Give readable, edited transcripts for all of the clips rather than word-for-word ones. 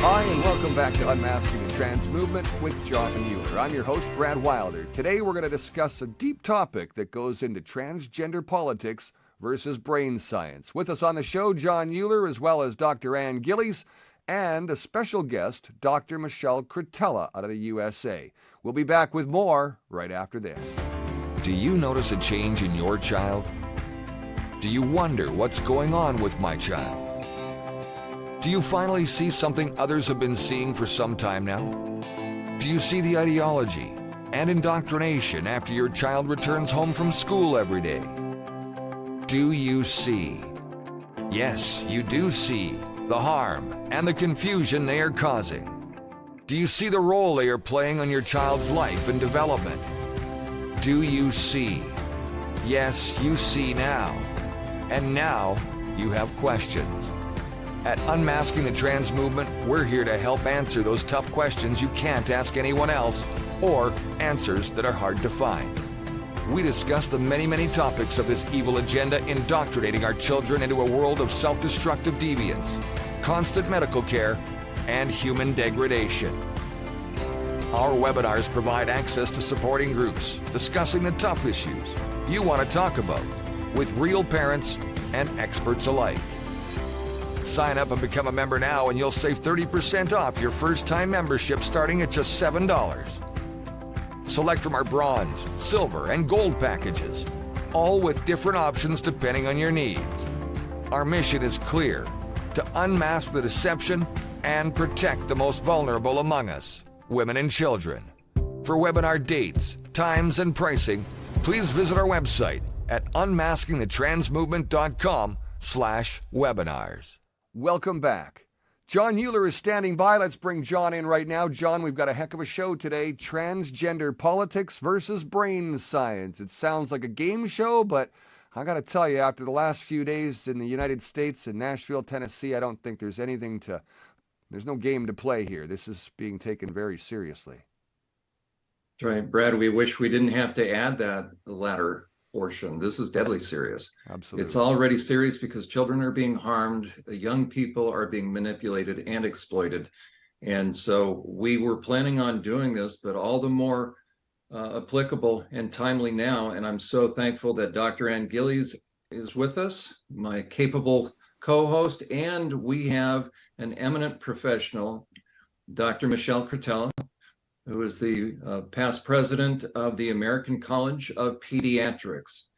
Hi, and welcome back to Unmasking the Trans Movement with Jon K. I'm your host, Brad Wilder. Today we're going to discuss a deep topic that goes into transgender politics versus brain science. With us on the show, Jon K, as well as Dr. Ann Gillies, and a special guest, Dr. Michelle Cretella out of the USA. We'll be back with more right after this. Do you notice a change in your child? Do you wonder what's going on with my child? Do you finally see something others have been seeing for some time now? Do you see the ideology and indoctrination after your child returns home from school every day? Do you see? Yes, you do see the harm and the confusion they are causing. Do you see the role they are playing on your child's life and development? Do you see? Yes, you see now. And now you have questions. At Unmasking the Trans Movement, we're here to help answer those tough questions you can't ask anyone else, or answers that are hard to find. We discuss the many topics of this evil agenda indoctrinating our children into a world of self-destructive deviance, constant medical care, and human degradation. Our webinars provide access to supporting groups discussing the tough issues you want to talk about with real parents and experts alike. Sign up and become a member now and you'll save 30% off your first-time membership starting at just $7. Select from our bronze, silver, and gold packages, all with different options depending on your needs. Our mission is clear: to unmask the deception and protect the most vulnerable among us, women and children. For webinar dates, times, and pricing, please visit our website at unmaskingthetransmovement.com/webinars. Welcome back. Jon K is standing by. Let's bring Jon in right now. Jon, we've got a heck of a show today. Transgender politics versus brain science. It sounds like a game show, but I got to tell you, after the last few days in the United States, in Nashville, Tennessee, I don't think there's no game to play here. This is being taken very seriously. That's right, Brad. We wish we didn't have to add that latter portion. This is deadly serious. Absolutely. It's already serious because children are being harmed, young people are being manipulated and exploited. And so we were planning on doing this, but all the more applicable and timely now. And I'm so thankful that Dr. Ann Gillies is with us, my capable co-host, and we have an eminent professional, Dr. Michelle Cretella, who is the past president of the American College of Pediatrics.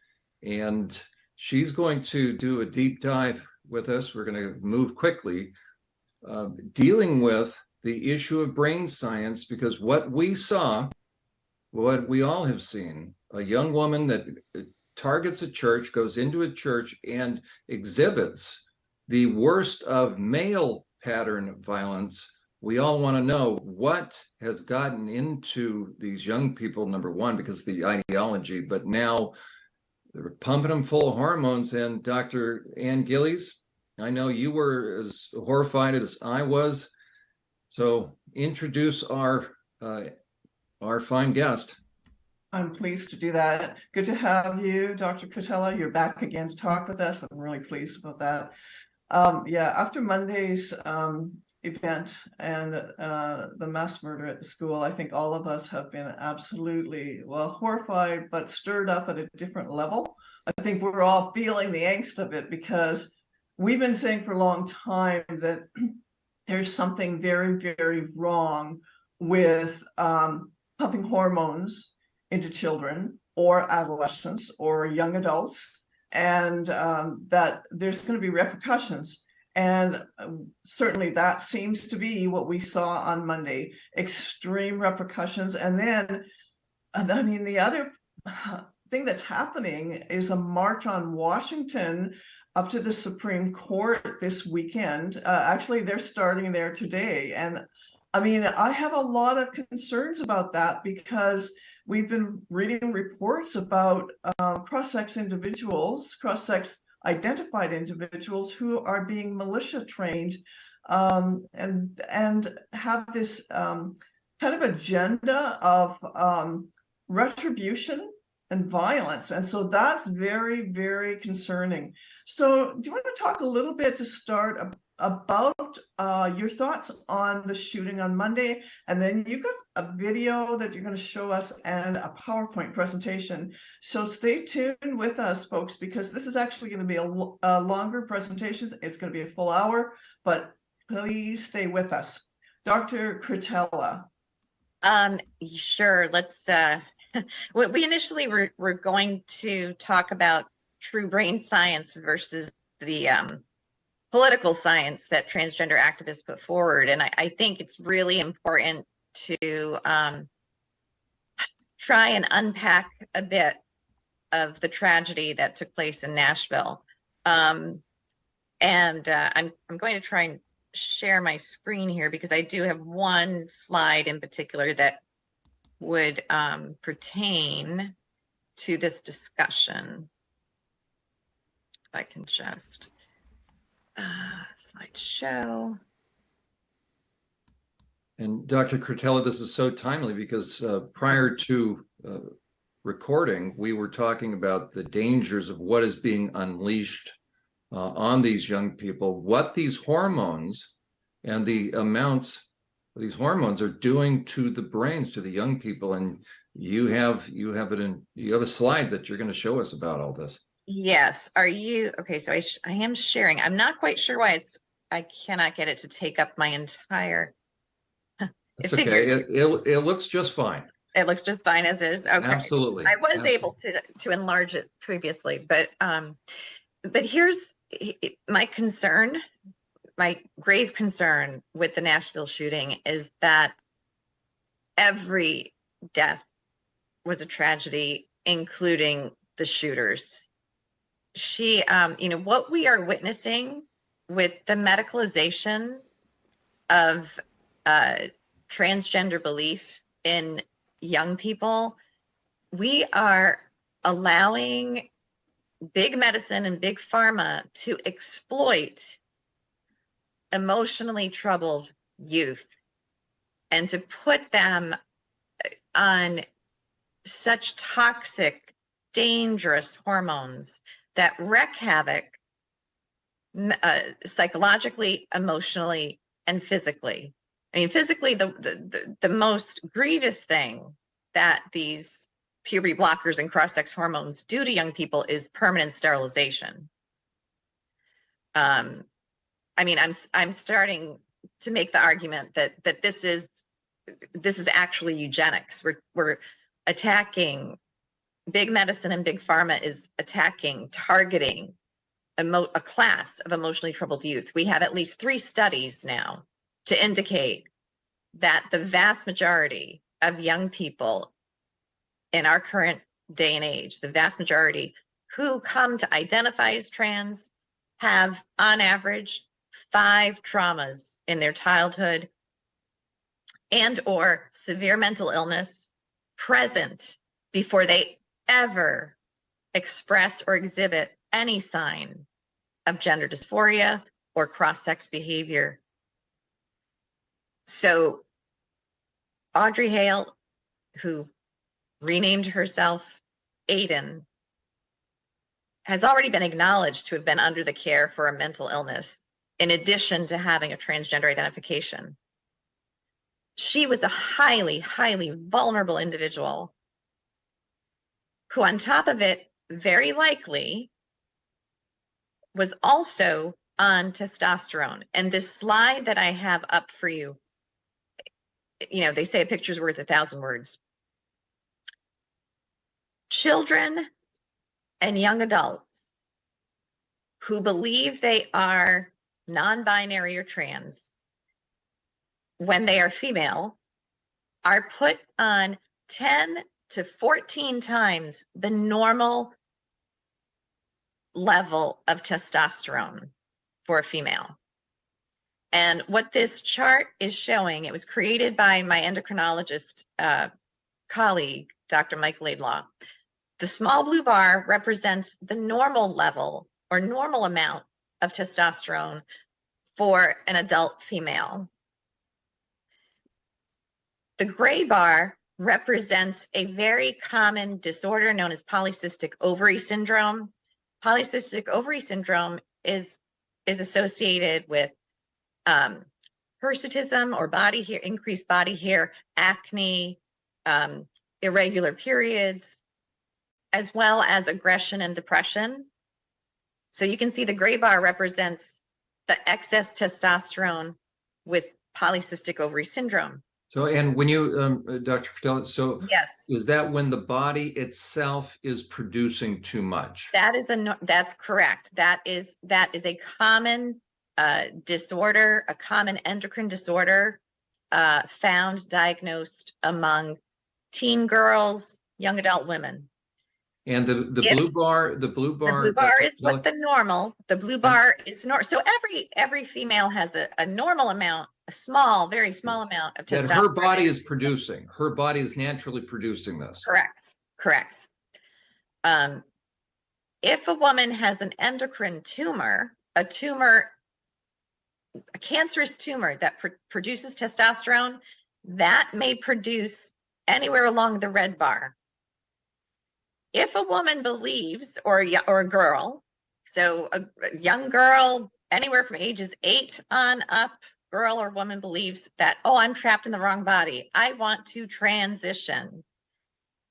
And she's going to do a deep dive with us. We're going to move quickly, dealing with the issue of brain science, because what we saw, what we all have seen, a young woman that targets a church, goes into a church and exhibits the worst of male pattern violence. We all want to know what has gotten into these young people, number one, because of the ideology, but now they're pumping them full of hormones. And Dr. Ann Gillies, I know you were as horrified as I was. So introduce our fine guest. I'm pleased to do that. Good to have you, Dr. Cretella. You're back again to talk with us. I'm really pleased about that. After Monday's event and the mass murder at the school, I think all of us have been absolutely, horrified, but stirred up at a different level. I think we're all feeling the angst of it because we've been saying for a long time that there's something very, very wrong with pumping hormones into children or adolescents or young adults, and that there's going to be repercussions. And certainly that seems to be what we saw on Monday, extreme repercussions. And then, the other thing that's happening is a march on Washington up to the Supreme Court this weekend. Actually, they're starting there today. And I have a lot of concerns about that because we've been reading reports about cross-sex identified individuals who are being militia trained and have this kind of agenda of retribution and violence. And so that's very, very concerning. So do you want to talk a little bit to start about your thoughts on the shooting on Monday, and then you've got a video that you're going to show us and a PowerPoint presentation. So stay tuned with us, folks, because this is actually going to be a longer presentation. It's going to be a full hour, but please stay with us. Dr. Cretella. Sure. Let's, we initially were going to talk about true brain science versus the political science that transgender activists put forward. And I think it's really important to try and unpack a bit of the tragedy that took place in Nashville. I'm going to try and share my screen here because I do have one slide in particular that would pertain to this discussion. If I can just slideshow. And Dr. Cretella, this is so timely because prior to recording, we were talking about the dangers of what is being unleashed on these young people, what these hormones and the amounts these hormones are doing to the brains, to the young people. And you have a slide that you're going to show us about all this. Yes. Are you okay? So I am sharing. I'm not quite sure why I cannot get it to take up my entire. It's okay. It looks just fine. It looks just fine as is. Okay. Absolutely. I was able to enlarge it previously, but here's my concern. My grave concern with the Nashville shooting is that every death was a tragedy, including the shooters. What we are witnessing with the medicalization of transgender belief in young people, we are allowing big medicine and big pharma to exploit emotionally troubled youth and to put them on such toxic, dangerous hormones that wreak havoc psychologically, emotionally, and physically. I mean, physically, the most grievous thing that these puberty blockers and cross-sex hormones do to young people is permanent sterilization. I mean, I'm starting to make the argument that this is actually eugenics. We're attacking big medicine, and big pharma is targeting a class of emotionally troubled youth. We have at least 3 studies now to indicate that the vast majority of young people in our current day and age, the vast majority who come to identify as trans, have on average 5 traumas in their childhood and or severe mental illness present before they ever express or exhibit any sign of gender dysphoria or cross-sex behavior. So Audrey Hale, who renamed herself Aiden, has already been acknowledged to have been under the care for a mental illness, in addition to having a transgender identification. She was a highly, highly vulnerable individual who, on top of it, very likely was also on testosterone. And this slide that I have up for you, they say a picture's worth 1,000 words. Children and young adults who believe they are non-binary or trans, when they are female, are put on 10 to 14 times the normal level of testosterone for a female. And what this chart is showing, it was created by my endocrinologist colleague, Dr. Michael Laidlaw. The small blue bar represents the normal level or normal amount of testosterone for an adult female. The gray bar represents a very common disorder known as polycystic ovary syndrome. Polycystic ovary syndrome is associated with hirsutism or body hair, increased body hair, acne, irregular periods, as well as aggression and depression. So you can see the gray bar represents the excess testosterone with polycystic ovary syndrome. So, and when you, Dr. Cretella, so Yes, is that when the body itself is producing too much? that's correct. That is a common disorder, a common endocrine disorder found, diagnosed among teen girls, young adult women. And the blue bar, the blue bar is what the normal. The blue bar is normal. So every female has a normal amount, a small, very small amount of testosterone that her body is producing. Her body is naturally producing this. Correct. If a woman has an endocrine tumor, a cancerous tumor that produces testosterone, that may produce anywhere along the red bar. If a woman believes, or a girl, so a young girl, anywhere from ages 8 on up, girl or woman believes that, oh, I'm trapped in the wrong body, I want to transition.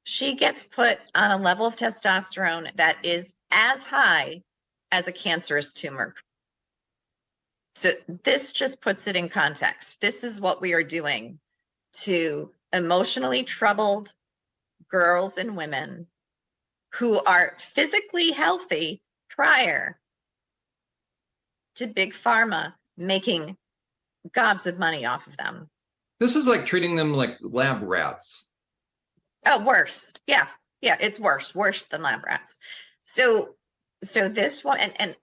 She gets put on a level of testosterone that is as high as a cancerous tumor. So this just puts it in context. This is what we are doing to emotionally troubled girls and women who are physically healthy prior to big pharma making gobs of money off of them. This is like treating them like lab rats. Oh, worse. Yeah, it's worse than lab rats. So this one, and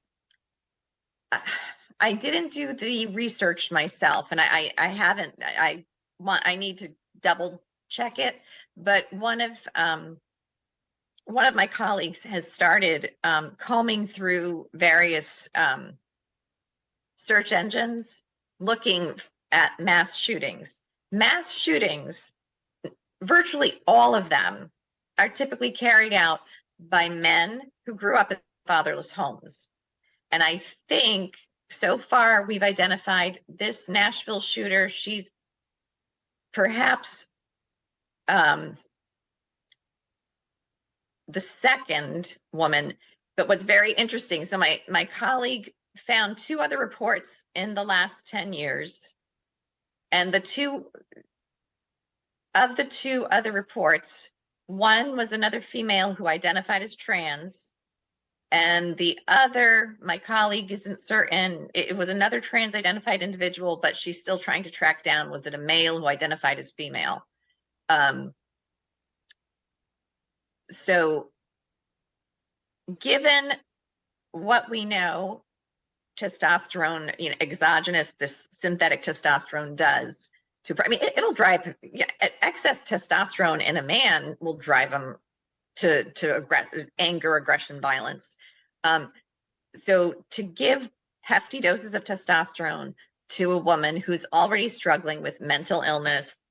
I didn't do the research myself, and I haven't. I need to double check it, but one of my colleagues has started combing through various search engines looking at mass shootings. Mass shootings, virtually all of them, are typically carried out by men who grew up in fatherless homes. And I think so far we've identified this Nashville shooter. She's perhaps the second woman. But what's very interesting, so my colleague found 2 other reports in the last 10 years. And the 2 other reports, one was another female who identified as trans, and the other, my colleague isn't certain, it was another trans identified individual, but she's still trying to track down, was it a male who identified as female? So given what we know testosterone, exogenous, this synthetic testosterone does to, it'll drive, excess testosterone in a man will drive him to anger, aggression, violence. So to give hefty doses of testosterone to a woman who's already struggling with mental illness,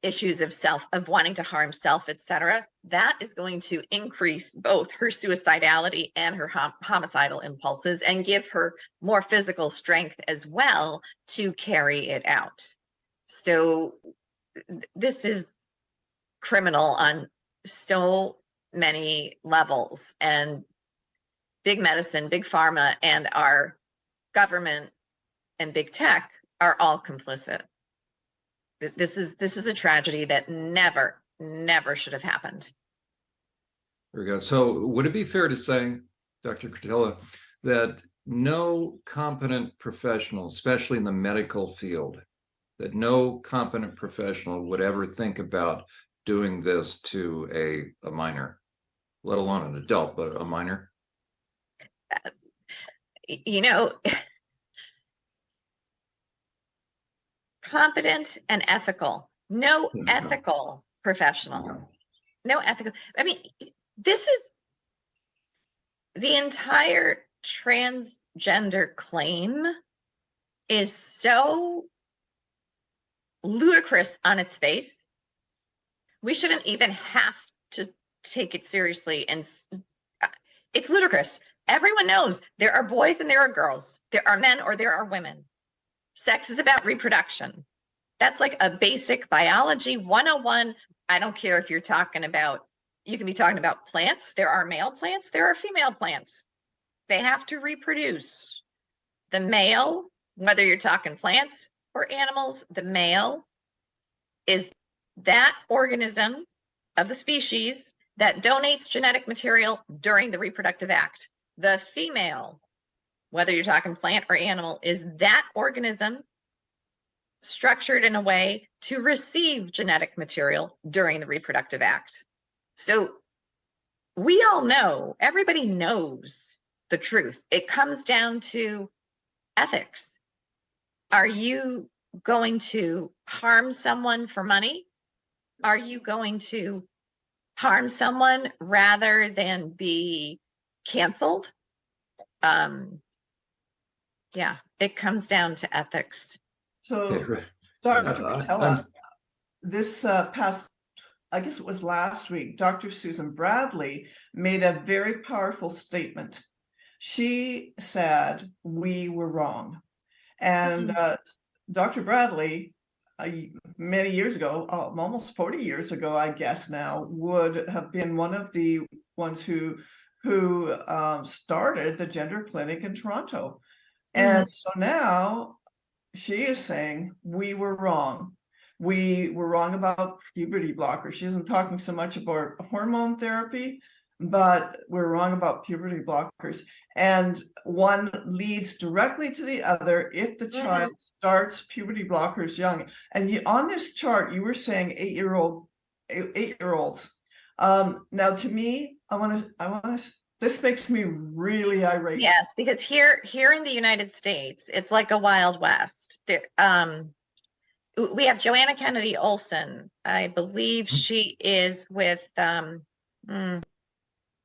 issues of wanting to harm self, etc., that is going to increase both her suicidality and her homicidal impulses, and give her more physical strength as well to carry it out. So this is criminal on so many levels, and big medicine, big pharma, and our government and big tech are all complicit. This is a tragedy that never should have happened. Very good. So would it be fair to say, Dr. Cretella, that no competent professional, especially in the medical field, that no competent professional would ever think about doing this to a minor, let alone an adult, but a minor? Competent and ethical. No ethical professional. No ethical. This is the entire transgender claim is so ludicrous on its face. We shouldn't even have to take it seriously, and it's ludicrous. Everyone knows there are boys and there are girls. There are men or there are women. Sex is about reproduction. That's like a basic biology 101. I don't care if you're talking about, you can be talking about plants. There are male plants, there are female plants. They have to reproduce. The male, whether you're talking plants or animals, the male is that organism of the species that donates genetic material during the reproductive act. The female, whether you're talking plant or animal, is that organism structured in a way to receive genetic material during the reproductive act. So we all know, everybody knows the truth. It comes down to ethics. Are you going to harm someone for money? Are you going to harm someone rather than be canceled? Yeah, it comes down to ethics. So, Dr. Cretella, this past, I guess it was last week, Dr. Susan Bradley made a very powerful statement. She said, we were wrong. And Dr. Bradley, many years ago, almost 40 years ago, I guess now, would have been one of the ones who started the gender clinic in Toronto. And so now she is saying we were wrong. We were wrong about puberty blockers. She isn't talking so much about hormone therapy, but we're wrong about puberty blockers. And one leads directly to the other if the child starts puberty blockers young. And on this chart, you were saying 8-year-olds. Now, to me, I want to. This makes me really irate. Yes, because here in the United States, it's like a Wild West. There, we have Joanna Kennedy Olson. I believe she is with LH.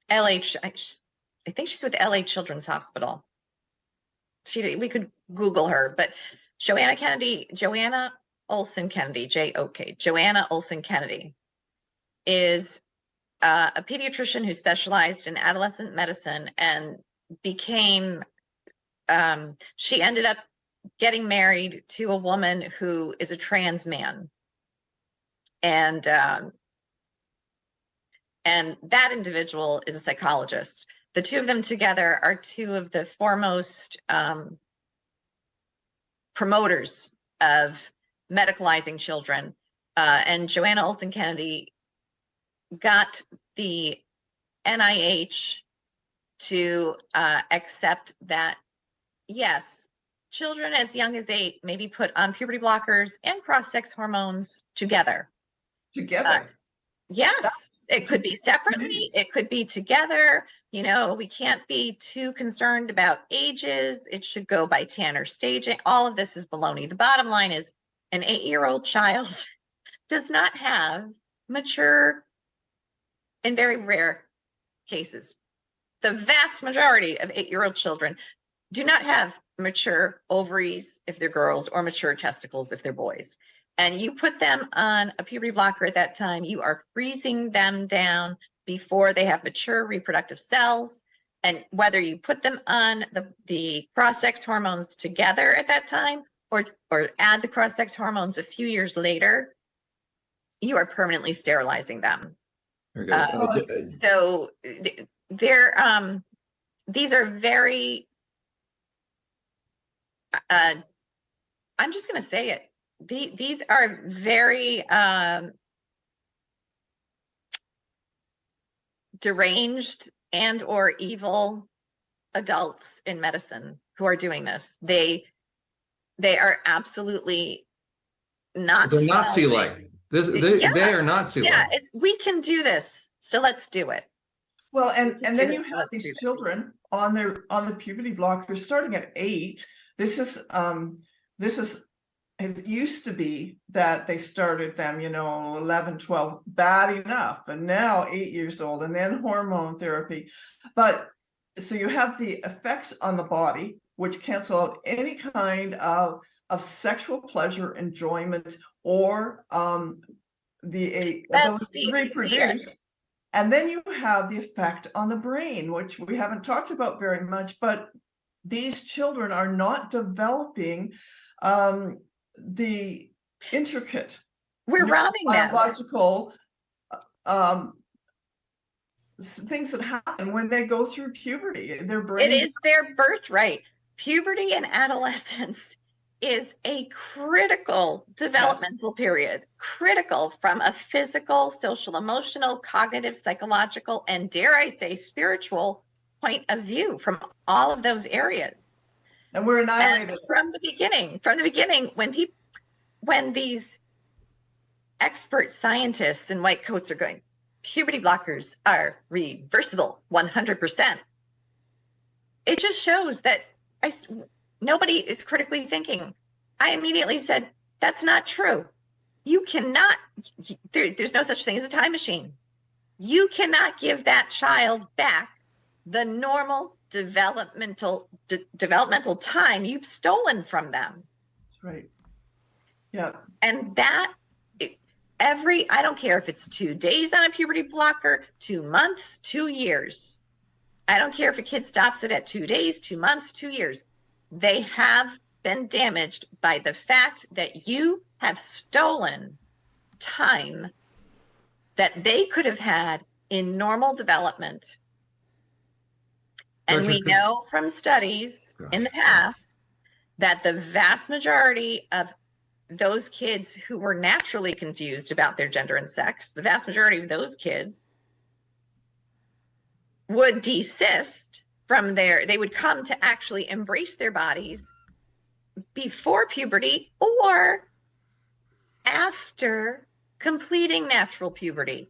I think she's with LA Children's Hospital. We could Google her, but Joanna Olson Kennedy, J-O-K, Joanna Olson Kennedy is a pediatrician who specialized in adolescent medicine and became, she ended up getting married to a woman who is a trans man. And that individual is a psychologist. The two of them together are two of the foremost promoters of medicalizing children. And Joanna Olson Kennedy got the NIH to accept that, yes, children as young as 8 may be put on puberty blockers and cross-sex hormones together. Yes, it could be separately, it could be together. You know, we can't be too concerned about ages. It should go by Tanner staging. All of this is baloney. The bottom line is an 8-year-old child does not have mature, in very rare cases, the vast majority of 8-year-old children do not have mature ovaries if they're girls or mature testicles if they're boys. And you put them on a puberty blocker at that time, you are freezing them down before they have mature reproductive cells. And whether you put them on the cross-sex hormones together at that time or add the cross-sex hormones a few years later, you are permanently sterilizing them. So they're these are very I'm just going to say it. These are very deranged and or evil adults in medicine who are doing this. They are absolutely not. They're Nazi-like. They are Nazi-like. Yeah, we can do this, so let's do it. Well, and then you have these children on the puberty blockers starting at 8. It used to be that they started them, 11, 12, bad enough, and now 8 years old, and then hormone therapy. But so you have the effects on the body, which cancel out any kind of sexual pleasure, enjoyment, or the ability to reproduce. And then you have the effect on the brain, which we haven't talked about very much, but these children are not developing the intricate We're robbing them. biological things that happen when they go through puberty. Their brain, it is their birthright. Puberty and adolescence is a critical developmental period, critical from a physical, social, emotional, cognitive, psychological, and dare I say spiritual point of view from all of those areas. And we're annihilated. And from the beginning, when these expert scientists in white coats are going, puberty blockers are reversible 100%. It just shows that nobody is critically thinking. I immediately said, that's not true. You cannot, there's no such thing as a time machine. You cannot give that child back the normal developmental time you've stolen from them. That's right. Yeah. And that I don't care if it's 2 days on a puberty blocker, 2 months, 2 years. I don't care if a kid stops it at 2 days, 2 months, 2 years. They have been damaged by the fact that you have stolen time that they could have had in normal development. And we know from studies in the past that the vast majority of those kids who were naturally confused about their gender and sex, the vast majority of those kids would desist from they would come to actually embrace their bodies before puberty or after completing natural puberty.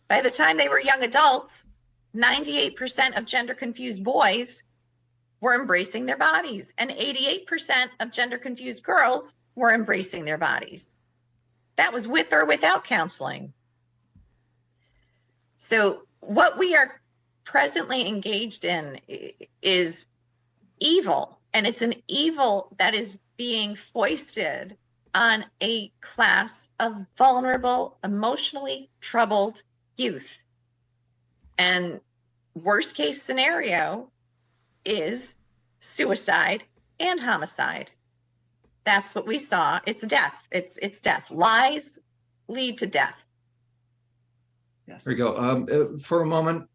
By the time they were young adults, 98% of gender confused boys were embracing their bodies, and 88% of gender confused girls were embracing their bodies. That was with or without counseling. So what we are presently engaged in is evil, and it's an evil that is being foisted on a class of vulnerable, emotionally troubled youth. And worst case scenario is suicide and homicide. That's what we saw. It's death. It's death. Lies lead to death. Yes. There you go. For a moment,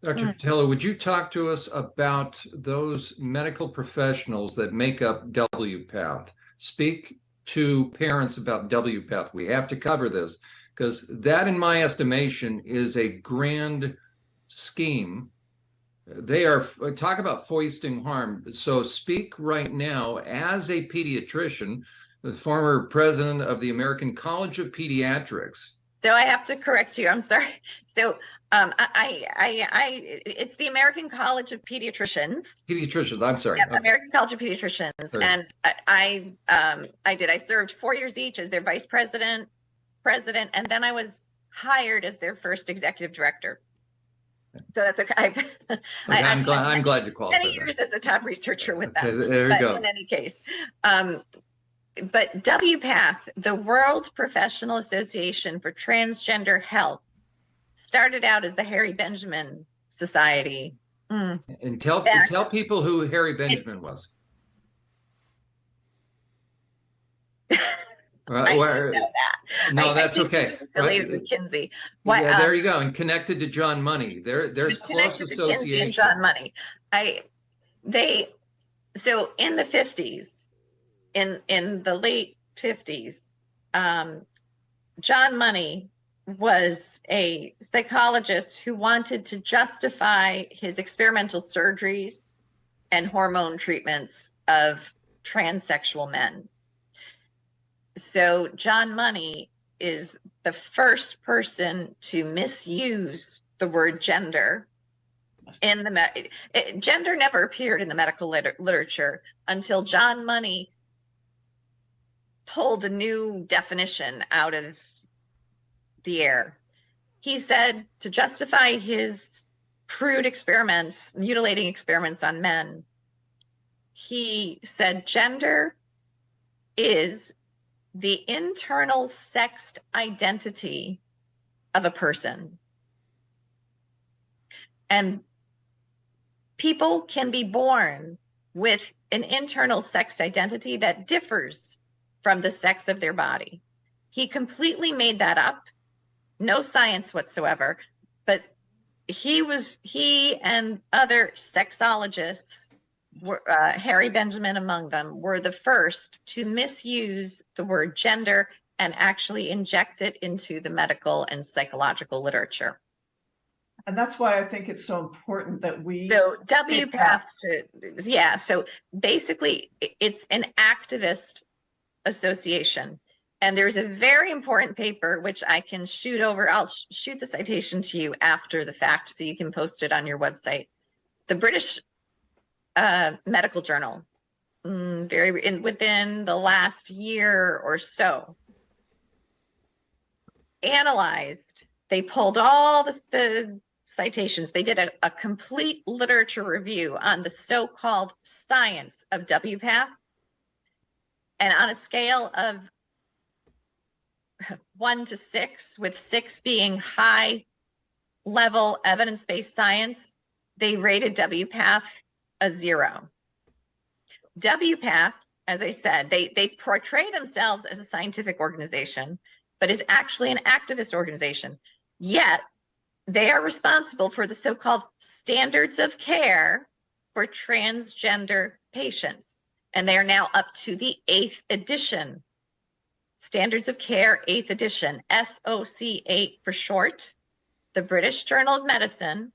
Dr. Cretella, would you talk to us about those medical professionals that make up WPATH? Speak to parents about WPATH. We have to cover this because that, in my estimation, is a grand scheme. They are, talk about foisting harm. So speak right now as a pediatrician, the former president of the American College of Pediatrics. So I have to correct you. I'm sorry. So it's the American College of Pediatricians. Pediatricians. I'm sorry. Yep, American College of Pediatricians. Sorry. And I served 4 years each as their vice president, and then I was hired as their first executive director. So that's okay. I'm glad you qualified. Many years as a top researcher with them. Okay, there you go. In any case, but WPATH, the World Professional Association for Transgender Health, started out as the Harry Benjamin Society. And tell people who Harry Benjamin was. I should know that. No, that's okay. He was affiliated with Kinsey. Yeah, there you go, and connected to John Money. There's close association. To Kinsey and John Money. So in the 50s, in the late 50s, John Money was a psychologist who wanted to justify his experimental surgeries and hormone treatments of transsexual men. So John Money is the first person to misuse the word gender in the gender never appeared in the medical literature until John Money pulled a new definition out of the air. He said to justify his crude experiments, mutilating experiments on men, he said gender is the internal sexed identity of a person. And people can be born with an internal sex identity that differs from the sex of their body. He completely made that up, no science whatsoever, but he and other sexologists, Harry Benjamin among them, were the first to misuse the word gender and actually inject it into the medical and psychological literature. And that's why I think it's so important that we. So WPATH, so basically it's an activist association. And there's a very important paper, which I can shoot over. I'll shoot the citation to you after the fact so you can post it on your website. The British Medical Journal, within the last year or so, analyzed, they pulled all the citations. They did a complete literature review on the so-called science of WPATH. And on a scale of 1 to 6, with 6 being high level evidence-based science, they rated WPATH a 0. WPATH, as I said, they portray themselves as a scientific organization, but is actually an activist organization. Yet they are responsible for the so-called standards of care for transgender patients. And they are now up to the 8th edition. Standards of Care, 8th edition, SOC 8 for short. The British Journal of Medicine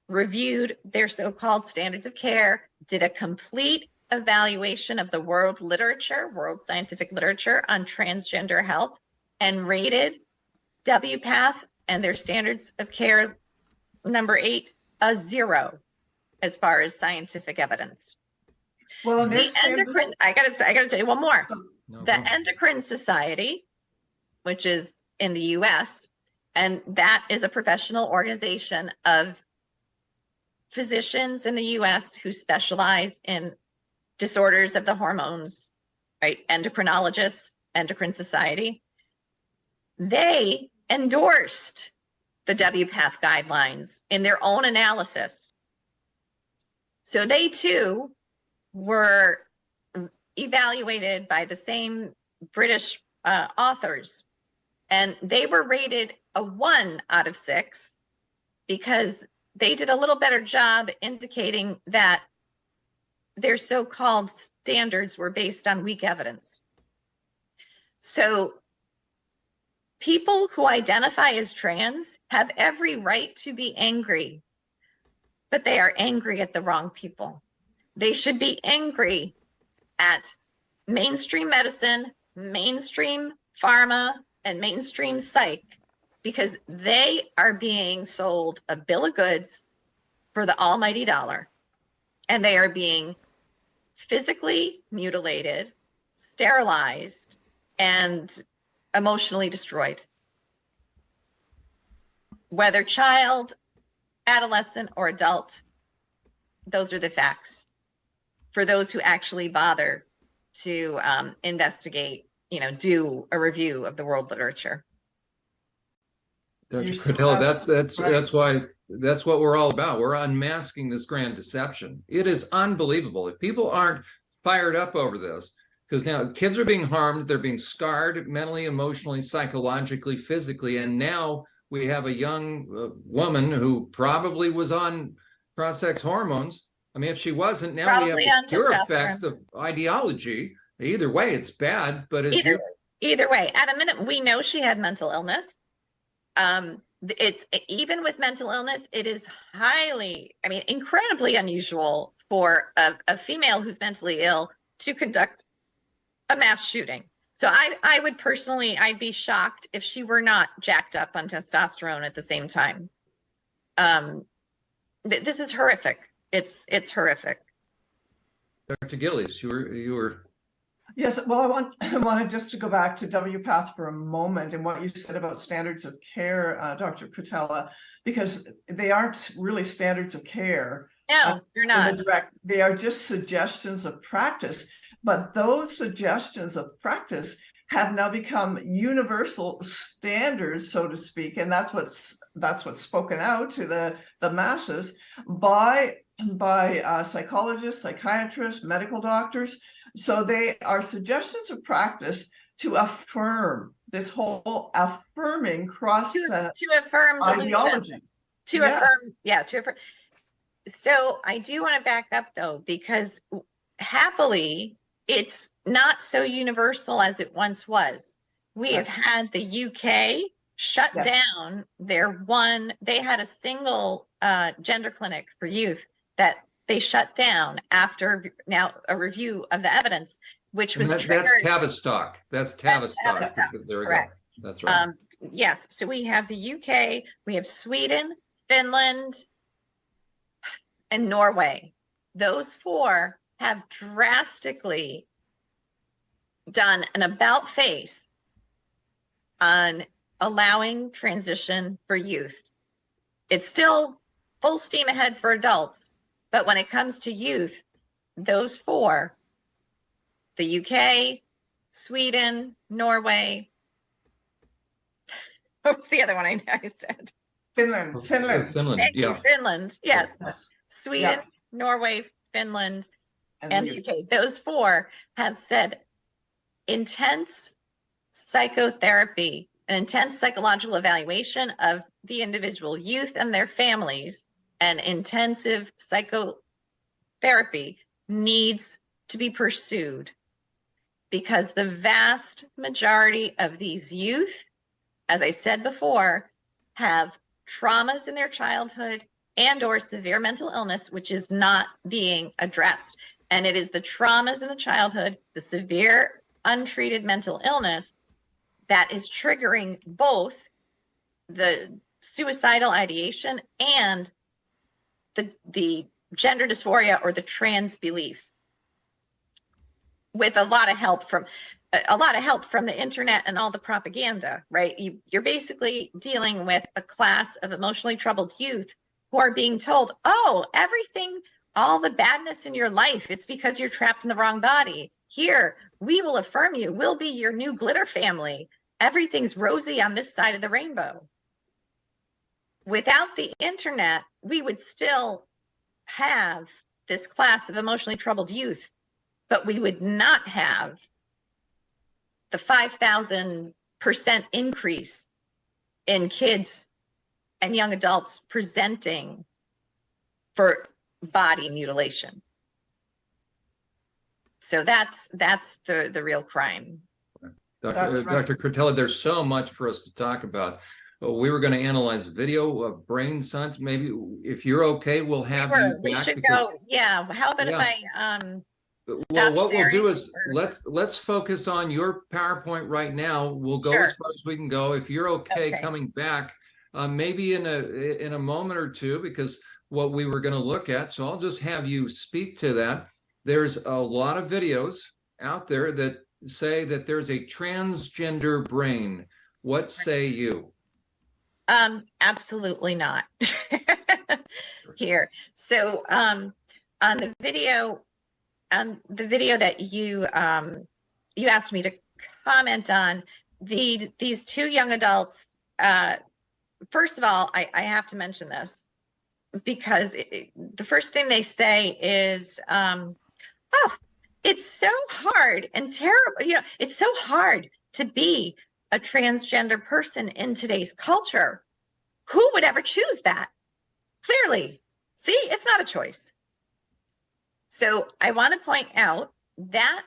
reviewed their so-called standards of care, did a complete evaluation of the world literature, world scientific literature on transgender health, and rated WPATH and their standards of care number 8 a 0 as far as scientific evidence. Well, the endocrine, I gotta tell you one more. No, the Endocrine Society, which is in the US, and that is a professional organization of physicians in the US who specialize in disorders of the hormones, right? Endocrinologists, Endocrine Society. They endorsed the WPATH guidelines in their own analysis. So they too were evaluated by the same British authors, and they were rated a 1 out of 6 because they did a little better job indicating that their so-called standards were based on weak evidence. So people who identify as trans have every right to be angry, but they are angry at the wrong people. They should be angry at mainstream medicine, mainstream pharma, and mainstream psych, because they are being sold a bill of goods for the almighty dollar, and they are being physically mutilated, sterilized, and emotionally destroyed. Whether child, adolescent, or adult, those are the facts for those who actually bother to investigate, do a review of the world literature. Dr. Cretella, that's what we're all about. We're unmasking this grand deception. It is unbelievable. If people aren't fired up over this, because now kids are being harmed, they're being scarred mentally, emotionally, psychologically, physically, and now we have a young woman who probably was on cross-sex hormones. I mean, if she wasn't, now Probably we have the pure effects of ideology. Either way, it's bad, but it's either way. At a minute, we know she had mental illness. It's even with mental illness, it is incredibly unusual for a female who's mentally ill to conduct a mass shooting. So I would personally, I'd be shocked if she were not jacked up on testosterone at the same time. This is horrific. It's horrific. Dr. Gillies, you were. Yes, well, I wanted just to go back to WPATH for a moment and what you said about standards of care, Dr. Cretella, because they aren't really standards of care. No, they're not. They are just suggestions of practice, but those suggestions of practice have now become universal standards, so to speak, and that's what's spoken out to the masses by psychologists, psychiatrists, medical doctors. So they are suggestions of practice to affirm this whole affirming cross to affirm ideology. To affirm. So I do want to back up though, because happily it's not so universal as it once was. We have had the UK shut down they had a single gender clinic for youth that they shut down after now a review of the evidence, which was triggered. That's Tavistock. That's Tavistock. There we Correct. Go. That's right. Yes. So we have the UK, we have Sweden, Finland, and Norway. Those four have drastically done an about face on allowing transition for youth. It's still full steam ahead for adults, but when it comes to youth, those four, the UK, Sweden, Norway, what was the other one I said? Finland. Thank you, Finland. Yes. Sweden, Norway, Finland, and the UK. Those four have said intense psychotherapy, an intense psychological evaluation of the individual youth and their families, and intensive psychotherapy needs to be pursued because the vast majority of these youth, as I said before, have traumas in their childhood and or severe mental illness, which is not being addressed. And it is the traumas in the childhood, the severe untreated mental illness, that is triggering both the suicidal ideation and the gender dysphoria or the trans belief, with a lot of help from the internet and all the propaganda, right? You're basically dealing with a class of emotionally troubled youth who are being told, oh, everything, all the badness in your life, it's because you're trapped in the wrong body. Here, we will affirm you. We'll be your new glitter family. Everything's rosy on this side of the rainbow. Without the internet, we would still have this class of emotionally troubled youth, but we would not have the 5,000% increase in kids and young adults presenting for body mutilation. So that's the real crime. Dr. Cretella, there's so much for us to talk about. We were going to analyze video of brain science. Maybe if you're okay, we'll have you back. We should go. Yeah. How about if I well, what we'll do is let's focus on your PowerPoint right now. We'll go as far as we can go. If you're okay coming back, maybe in a moment or two, because what we were going to look at. So I'll just have you speak to that. There's a lot of videos out there that say that there's a transgender brain. What say you? Absolutely not. Here. So on the video that you asked me to comment on, these two young adults, first of all, I have to mention this because the first thing they say is, oh, it's so hard and terrible. You know, it's so hard to be a transgender person in today's culture. Who would ever choose that? Clearly, see, it's not a choice. So I want to point out that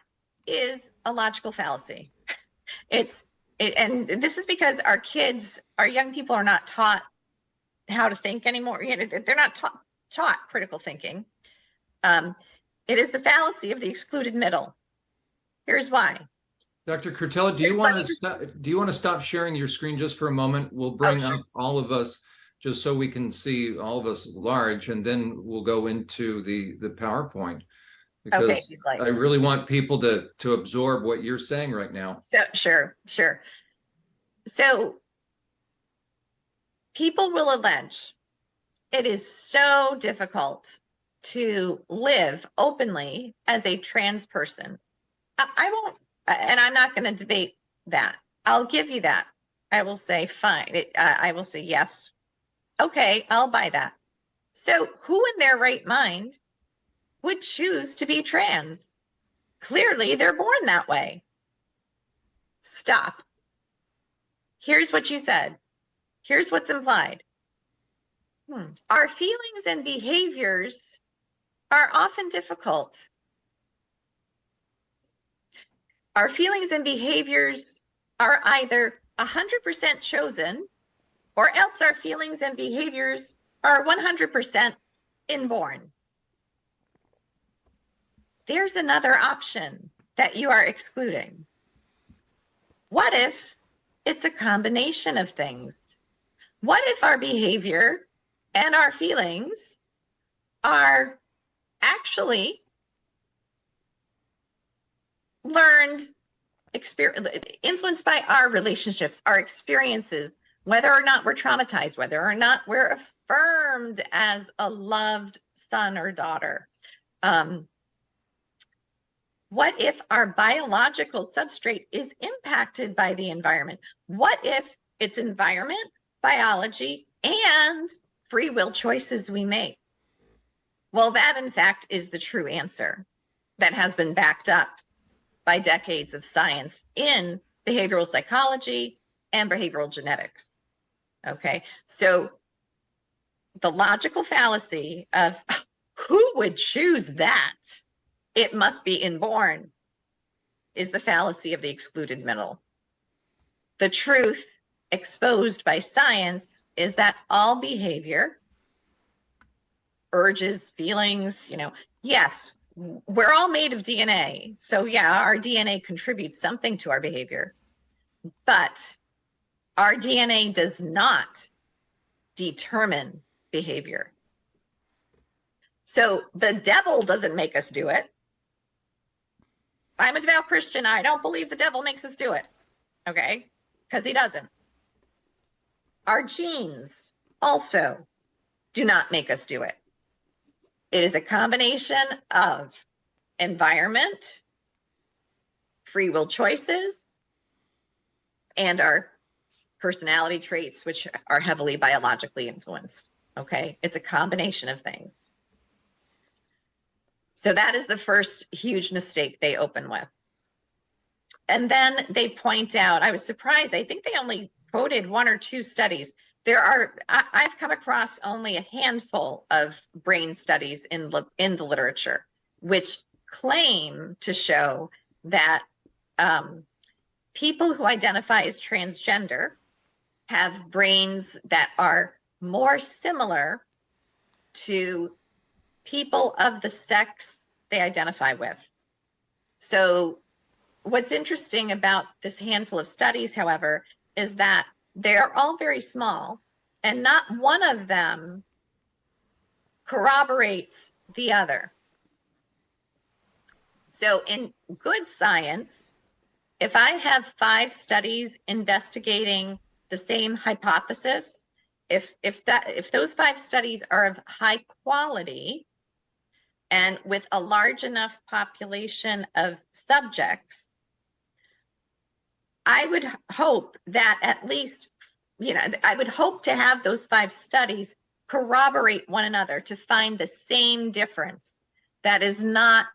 is a logical fallacy. And this is because our young people are not taught how to think anymore. You know, they're not taught critical thinking. It is the fallacy of the excluded middle. Here's why. Dr. Cretella, do you want to stop sharing your screen just for a moment? We'll bring up all of us just so we can see all of us large, and then we'll go into the PowerPoint, because I really want people to absorb what you're saying right now. So sure. So people will allege it is so difficult to live openly as a trans person. I won't, and I'm not going to debate that. I'll give you that. I will say, fine. I will say, yes. Okay, I'll buy that. So who in their right mind would choose to be trans? Clearly, they're born that way. Stop. Here's what you said. Here's what's implied. Our feelings and behaviors are often difficult. Our feelings and behaviors are either 100% chosen, or else our feelings and behaviors are 100% inborn. There's another option that you are excluding. What if it's a combination of things? What if our behavior and our feelings are actually learned, influenced by our relationships, our experiences, whether or not we're traumatized, whether or not we're affirmed as a loved son or daughter? What if our biological substrate is impacted by the environment? What if it's environment, biology, and free will choices we make? Well, that in fact is the true answer that has been backed up by decades of science in behavioral psychology and behavioral genetics. Okay, so the logical fallacy of who would choose that? It must be inborn is the fallacy of the excluded middle. The truth exposed by science is that all behavior, urges, feelings, yes, we're all made of DNA. So yeah, our DNA contributes something to our behavior, but our DNA does not determine behavior. So the devil doesn't make us do it. I'm a devout Christian. I don't believe the devil makes us do it. Okay? Because he doesn't. Our genes also do not make us do it. It is a combination of environment, free will choices, and our personality traits, which are heavily biologically influenced. Okay? It's a combination of things. So that is the first huge mistake they open with. And then they point out, I was surprised, I think they only quoted 1 or 2 studies. I've come across only a handful of brain studies in the literature, which claim to show that people who identify as transgender have brains that are more similar to people of the sex they identify with. So what's interesting about this handful of studies, however, is that they're all very small and not one of them corroborates the other. So in good science, if I have 5 studies investigating the same hypothesis, if those 5 studies are of high quality and with a large enough population of subjects, I would hope that at least, I would hope to have those 5 studies corroborate one another to find the same difference. That is not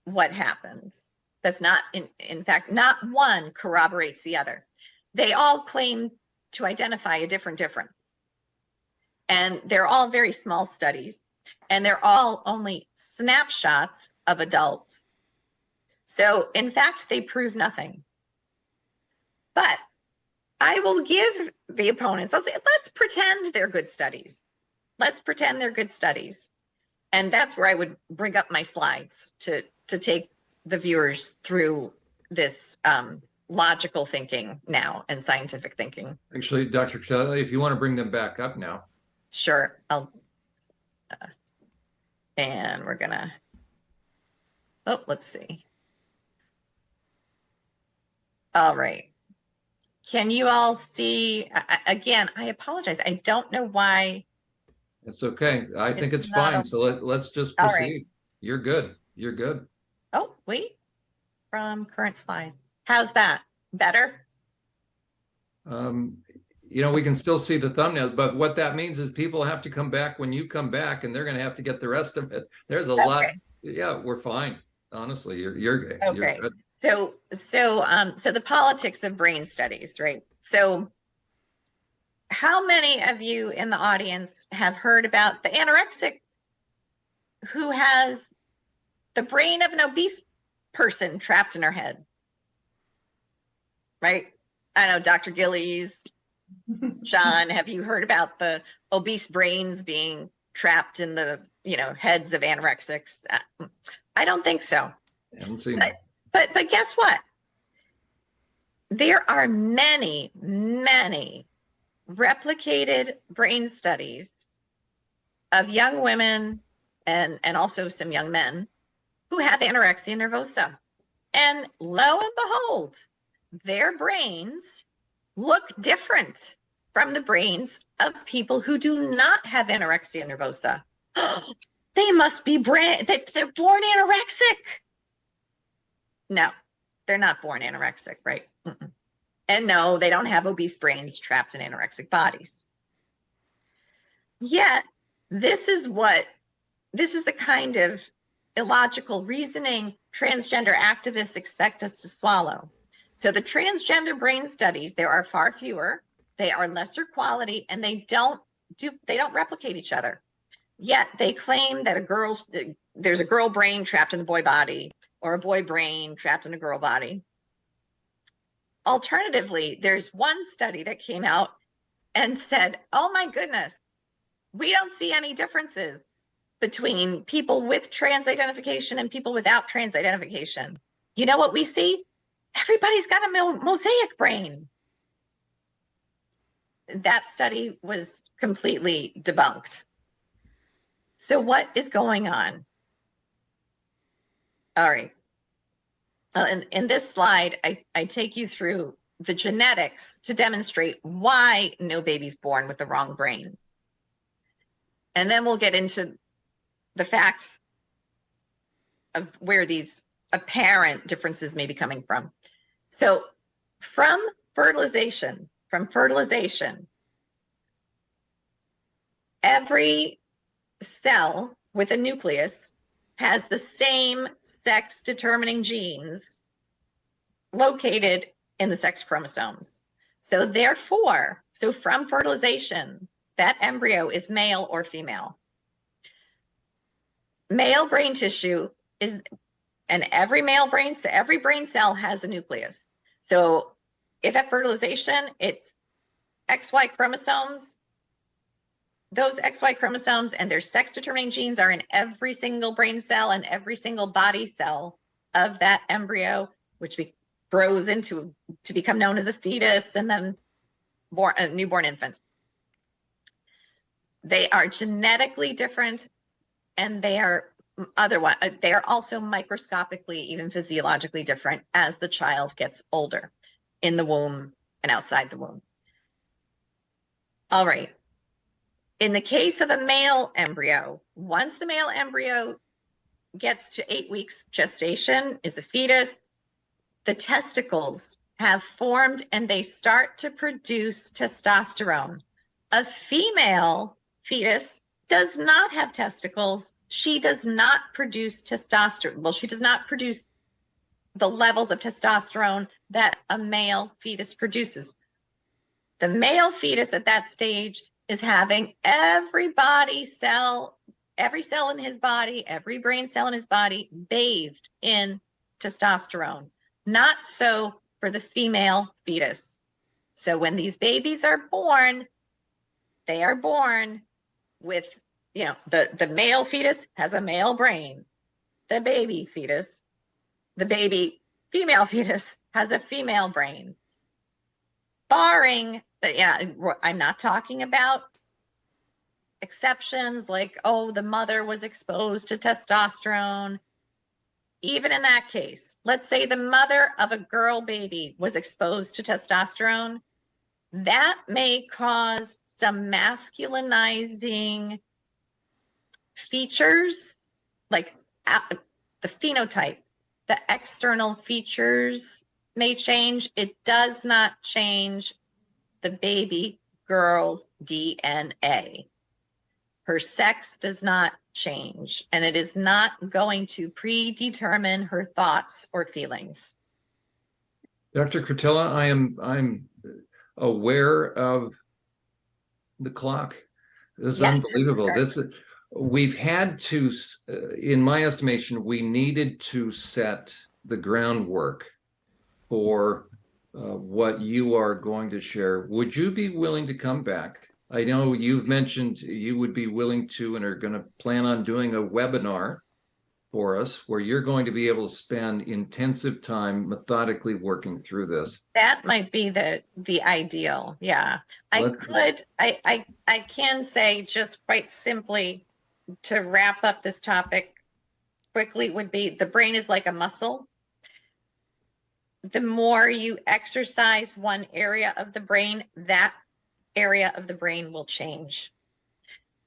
what happens. That's not, in fact, not one corroborates the other. They all claim to identify a different difference. And they're all very small studies. And they're all only snapshots of adults. So, in fact, they prove nothing. But I will give the opponents, I'll say, let's pretend they're good studies. Let's pretend they're good studies. And that's where I would bring up my slides to take the viewers through this logical thinking now and scientific thinking. Actually, Dr. Cretella, if you want to bring them back up now. Sure. And we're gonna, let's see. All right. Can you all see, again, I apologize. I don't know why. It's okay. I think it's fine. So let's just proceed. Right. You're good. You're good. Oh, wait. From current slide. How's that? better? We can still see the thumbnails, but what that means is people have to come back when you come back, and they're going to have to get the rest of it. There's a lot. Yeah, we're fine. Honestly, you're okay. good. So the politics of brain studies, right? So how many of you in the audience have heard about the anorexic who has the brain of an obese person trapped in her head? Right? I know, Dr. Gillies, John, have you heard about the obese brains being trapped in the, heads of anorexics? I don't think so. I haven't seen it. But guess what? There are many, many replicated brain studies of young women and also some young men who have anorexia nervosa. And lo and behold, their brains look different from the brains of people who do not have anorexia nervosa. They must be they're born anorexic. No, they're not born anorexic, right? Mm-mm. And no, they don't have obese brains trapped in anorexic bodies. Yet, this is the kind of illogical reasoning transgender activists expect us to swallow. So the transgender brain studies, there are far fewer, they are lesser quality, and they don't replicate each other. Yet they claim that there's a girl brain trapped in the boy body, or a boy brain trapped in a girl body. Alternatively, there's one study that came out and said, oh my goodness, we don't see any differences between people with trans identification and people without trans identification. You know what we see? Everybody's got a mosaic brain. That study was completely debunked. So what is going on? All right. In this slide, I take you through the genetics to demonstrate why no baby's born with the wrong brain. And then we'll get into the facts of where these apparent differences may be coming from. So from fertilization, every cell with a nucleus has the same sex determining genes located in the sex chromosomes. So therefore, from fertilization, that embryo is male or female. Male brain tissue and every brain cell has a nucleus. So if at fertilization, it's XY chromosomes, those XY chromosomes and their sex determining genes are in every single brain cell and every single body cell of that embryo, which grows to become known as a fetus and then a newborn infant. They are genetically different, and they are also microscopically, even physiologically different as the child gets older in the womb and outside the womb. All right. In the case of a male embryo, once the male embryo gets to 8 weeks gestation, is a fetus, the testicles have formed and they start to produce testosterone. A female fetus does not have testicles. She does not produce testosterone. Well, she does not produce the levels of testosterone that a male fetus produces. The male fetus at that stage is having every cell in his body, every brain cell in his body bathed in testosterone. Not so for the female fetus. So when these babies are born, they are born with, the male fetus has a male brain. The baby female fetus has a female brain. Barring I'm not talking about exceptions like, the mother was exposed to testosterone. Even in that case, let's say the mother of a girl baby was exposed to testosterone, that may cause some masculinizing features, like the phenotype, the external features may change, it does not change the baby girl's DNA. Her sex does not change, and it is not going to predetermine her thoughts or feelings. Dr. Cretella, I'm aware of the clock. This is unbelievable. We've had to, in my estimation, we needed to set the groundwork for what you are going to share. Would you be willing to come back? I know you've mentioned you would be willing to and are going to plan on doing a webinar for us where you're going to be able to spend intensive time methodically working through this. That might be the ideal. Yeah. I can say just quite simply to wrap up this topic quickly would be the brain is like a muscle. The more you exercise one area of the brain, that area of the brain will change.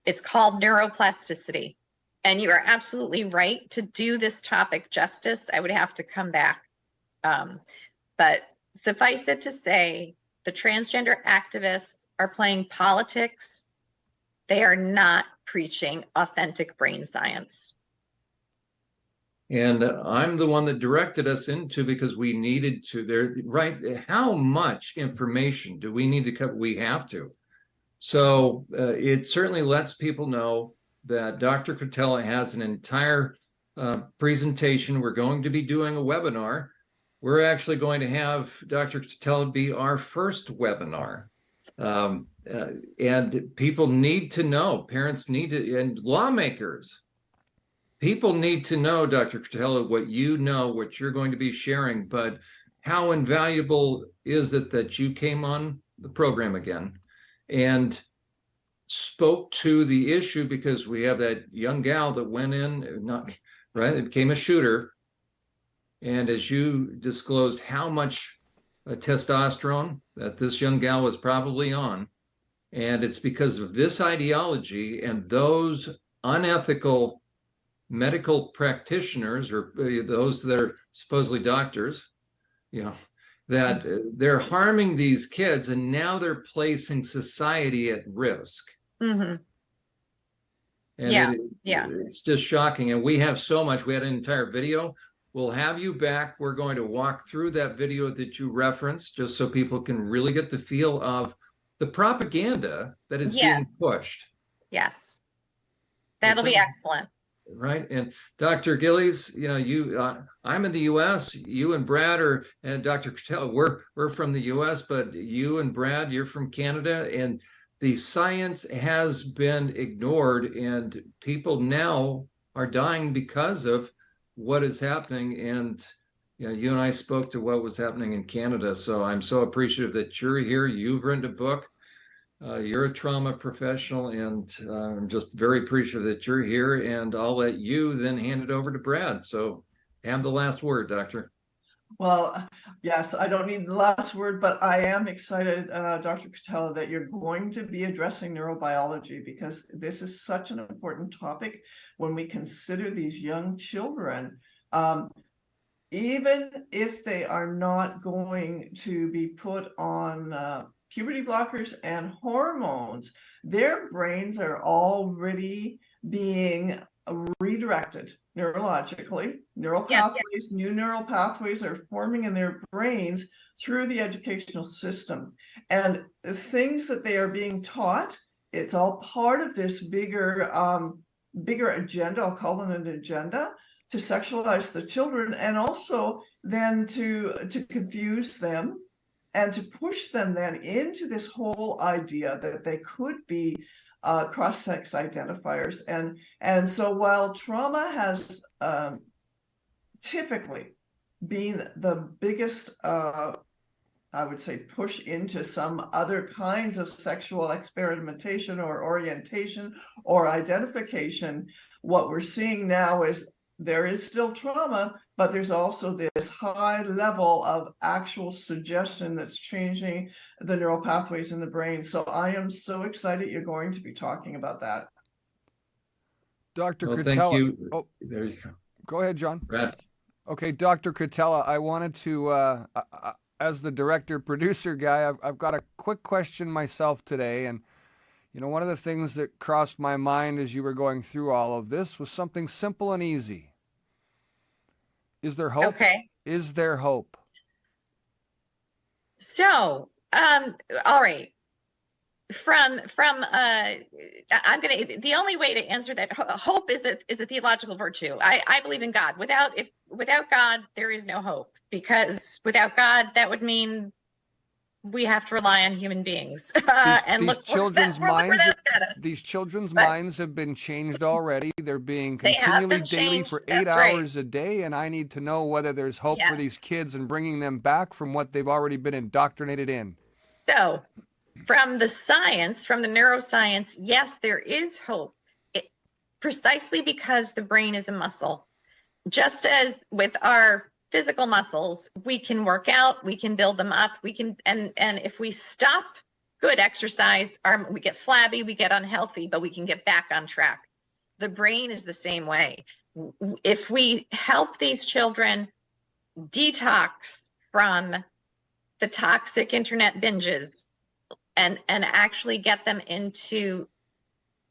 It's called neuroplasticity. And you are absolutely right. To do this topic justice, I would have to come back. But suffice it to say, the transgender activists are playing politics. They are not preaching authentic brain science. And I'm the one that directed us into, because we needed to, right? How much information do we need to cover? We have to. So it certainly lets people know that Dr. Cretella has an entire presentation. We're going to be doing a webinar. We're actually going to have Dr. Cretella be our first webinar. And people need to know, parents need to, and lawmakers, people need to know, Dr. Cretella, what you know, what you're going to be sharing, but how invaluable is it that you came on the program again and spoke to the issue, because we have that young gal that went in, it became a shooter. And as you disclosed how much testosterone that this young gal was probably on, and it's because of this ideology and those unethical medical practitioners, or those that are supposedly doctors, that they're harming these kids, and now they're placing society at risk. Mm-hmm. And it's just shocking. And we have so much. We had an entire video. We'll have you back. We're going to walk through that video that you referenced, just so people can really get the feel of the propaganda that is being pushed. Yes. That'll be excellent. Right. And Dr. Gillies, I'm in the U.S. You and Brad and Dr. Cretella, we're from the U.S., but you and Brad, you're from Canada, and the science has been ignored, and people now are dying because of what is happening. And you and I spoke to what was happening in Canada. So I'm so appreciative that you're here. You've written a book. You're a trauma professional, and I'm just very appreciative that you're here. And I'll let you then hand it over to Brad. So have the last word, Doctor. Well, yes, I don't need the last word, but I am excited, Dr. Cretella, that you're going to be addressing neurobiology, because this is such an important topic when we consider these young children. Even if they are not going to be put on puberty blockers and hormones, their brains are already being redirected neurologically. Neural pathways, new neural pathways are forming in their brains through the educational system. And the things that they are being taught, it's all part of this bigger agenda, I'll call it an agenda, to sexualize the children, and also then to confuse them and to push them then into this whole idea that they could be cross-sex identifiers. And so while trauma has typically been the biggest, I would say, push into some other kinds of sexual experimentation or orientation or identification, what we're seeing now is there is still trauma, but there's also this high level of actual suggestion that's changing the neural pathways in the brain. So I am so excited you're going to be talking about that. Dr. Well, Cretella. thank you. Oh, there you go. Go ahead, John. Brad. Okay, Dr. Cretella, I wanted to, as the director-producer guy, I've got a quick question myself today. And, one of the things that crossed my mind as you were going through all of this was something simple and easy. Is there hope? Okay. Is there hope? So, all right. The only way to answer that, hope is a theological virtue. I believe in God. Without God, there is no hope, because without God, that would mean we have to rely on human beings. These children's minds But have been changed already. They're being they have continually been daily changed. for 8 That's right. hours a day, and I need to know whether there's hope for Yes. these kids and bringing them back from what they've already been indoctrinated in. So, from the science, from the neuroscience, yes, there is hope. Precisely because the brain is a muscle. Just as with our physical muscles, we can work out, we can build them up, and if we stop good exercise, we get flabby, we get unhealthy, but we can get back on track. The brain is the same way. If we help these children detox from the toxic internet binges and actually get them into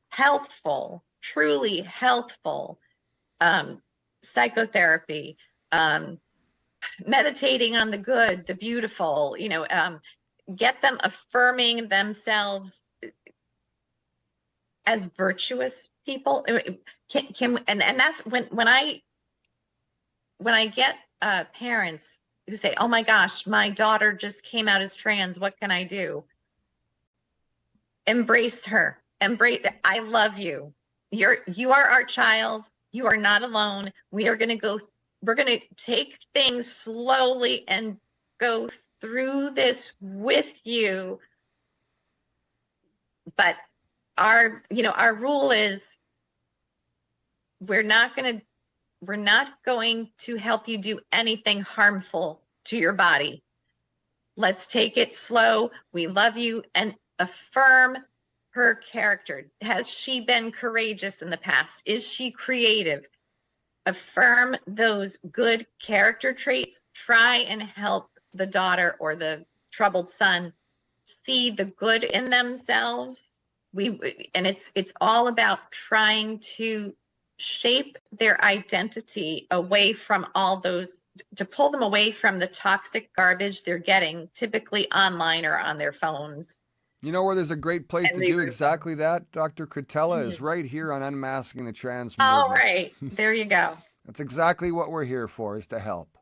healthful, truly healthful psychotherapy, meditating on the good, the beautiful, get them affirming themselves as virtuous people. And that's when I get parents who say, "Oh my gosh, my daughter just came out as trans. What can I do?" Embrace her. I love you. You are our child. You are not alone. We're going to take things slowly and go through this with you. But our rule is we're not going to help you do anything harmful to your body. Let's take it slow. We love you, and affirm her character. Has she been courageous in the past? Is she creative? Affirm those good character traits. Try and help the daughter or the troubled son see the good in themselves. It's all about trying to shape their identity away from all those, to pull them away from the toxic garbage they're getting, typically online or on their phones. You know where there's a great place to do exactly that, Dr. Cretella, is right here on Unmasking the Trans Movement. All right, there you go. That's exactly what we're here for, is to help.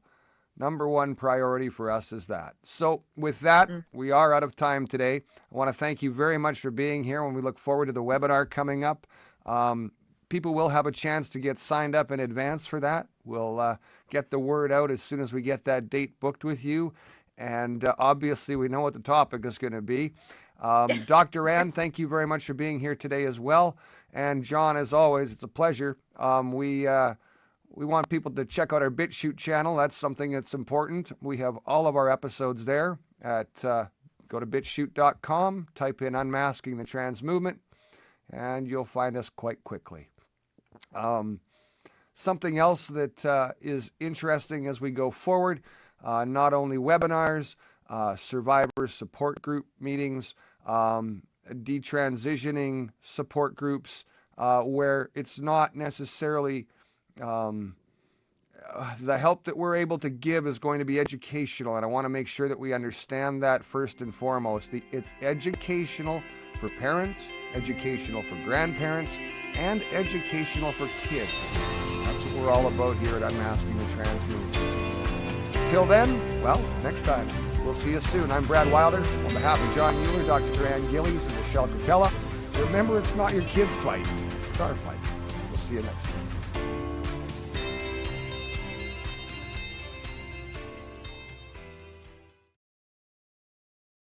Number one priority for us is that. So with that, we are out of time today. I want to thank you very much for being here, and we look forward to the webinar coming up. People will have a chance to get signed up in advance for that. We'll get the word out as soon as we get that date booked with you. And obviously, we know what the topic is going to be. Dr. Ann, thank you very much for being here today as well. And John, as always, it's a pleasure. We want people to check out our BitChute channel. That's something that's important. We have all of our episodes there at go to bitchute.com, type in Unmasking the Trans Movement, and you'll find us quite quickly. Something else that is interesting as we go forward, not only webinars, survivor support group meetings, detransitioning support groups, where it's not necessarily the help that we're able to give is going to be educational, and I want to make sure that we understand that first and foremost. It's educational for parents, educational for grandparents, and educational for kids. That's what we're all about here at Unmasking the Trans Movement. Till then, well, next time. We'll see you soon. I'm Brad Wilder. On behalf of Jon Uhler, Dr. Ann Gillies, and Michelle Cretella, remember, it's not your kids' fight. It's our fight. We'll see you next time.